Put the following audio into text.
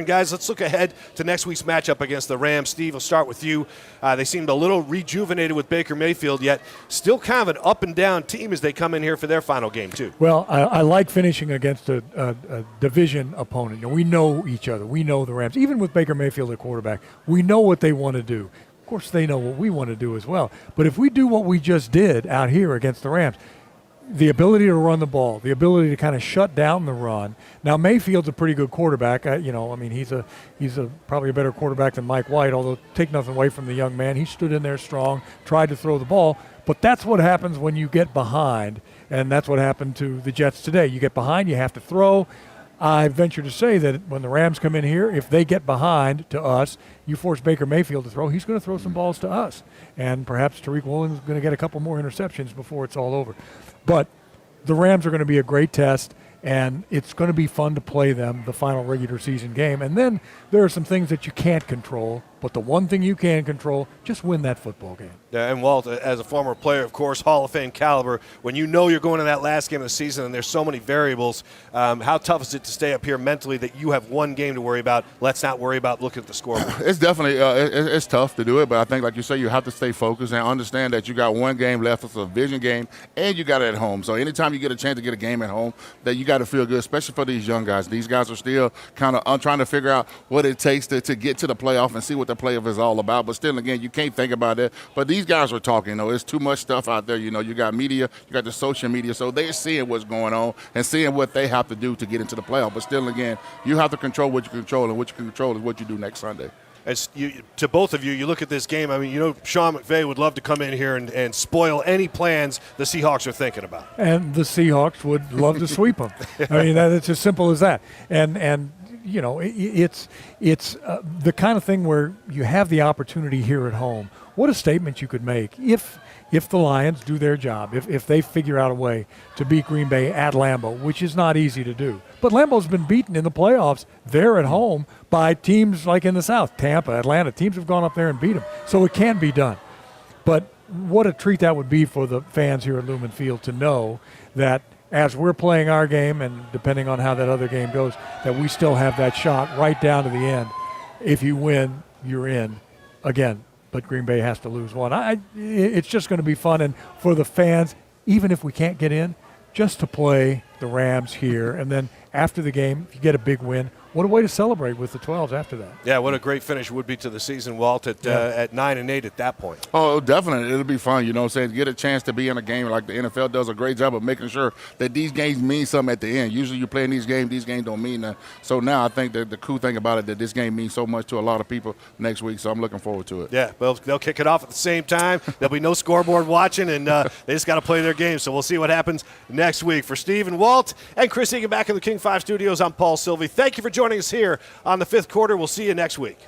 Guys, let's look ahead to next week's matchup against the Rams. Steve, I'll start with you. They seemed a little rejuvenated with Baker Mayfield, yet still kind of an up-and-down team as they come in here for their final game, too. Well, I like finishing against a division opponent. You know, we know each other. We know the Rams. Even with Baker Mayfield at quarterback, we know what they want to do. Of course, they know what we want to do as well. But if we do what we just did out here against the Rams, the ability to run the ball, the ability to kind of shut down the run. Now Mayfield's a pretty good quarterback. He's probably a better quarterback than Mike White. Although take nothing away from the young man, he stood in there strong, tried to throw the ball. But that's what happens when you get behind, and that's what happened to the Jets today. You get behind, you have to throw. I venture to say that when the Rams come in here, if they get behind to us, you force Baker Mayfield to throw, he's going to throw some balls to us. And perhaps Tariq Woolen's going to get a couple more interceptions before it's all over. But the Rams are going to be a great test, and it's going to be fun to play them, the final regular season game. And then there are some things that you can't control, but the one thing you can control, just win that football game. Yeah, and Walt, as a former player, of course, Hall of Fame caliber, when you know you're going to that last game of the season and there's so many variables, how tough is it to stay up here mentally that you have one game to worry about? Let's not worry about looking at the scoreboard. It's definitely it's tough to do it, but I think, like you say, you have to stay focused and understand that you got one game left. It's a division game, and you got it at home. So anytime you get a chance to get a game at home, that you got to feel good, especially for these young guys. These guys are still kind of trying to figure out what it takes to get to the playoff and see what the playoff is all about. But still, again, you can't think about it. But these guys are talking. You know, it's too much stuff out there. You know, you got media, you got the social media, so they're seeing what's going on and seeing what they have to do to get into the playoff. But still, again, you have to control what you control, and what you control is what you do next Sunday. To both of you, you look at this game, I mean, you know, Sean McVay would love to come in here and spoil any plans the Seahawks are thinking about. And the Seahawks would love to sweep them. I mean, it's as simple as that. And you know, it's the kind of thing where you have the opportunity here at home. What a statement you could make if the Lions do their job, if they figure out a way to beat Green Bay at Lambeau, which is not easy to do. But Lambeau's been beaten in the playoffs there at home by teams like in the South, Tampa, Atlanta. Teams have gone up there and beat them. So it can be done. But what a treat that would be for the fans here at Lumen Field to know that as we're playing our game, and depending on how that other game goes, that we still have that shot right down to the end. If you win, you're in again. But Green Bay has to lose one. It's just going to be fun. And for the fans, even if we can't get in, just to play the Rams here. And then after the game, if you get a big win, what a way to celebrate with the 12s after that. Yeah, what a great finish would be to the season, Walt, at 9-8 at that point. Oh, definitely. It'll be fun, you know what I'm saying? Get a chance to be in a game like the NFL does a great job of making sure that these games mean something at the end. Usually you play in these games don't mean nothing. So now I think that the cool thing about it that this game means so much to a lot of people next week, so I'm looking forward to it. Yeah, well, they'll kick it off at the same time. There'll be no scoreboard watching, and they just got to play their game. So we'll see what happens next week. For Steve and Walt and Chris Egan back in the King 5 studios, I'm Paul Silvi. Thank you for joining us here on the fifth quarter. We'll see you next week.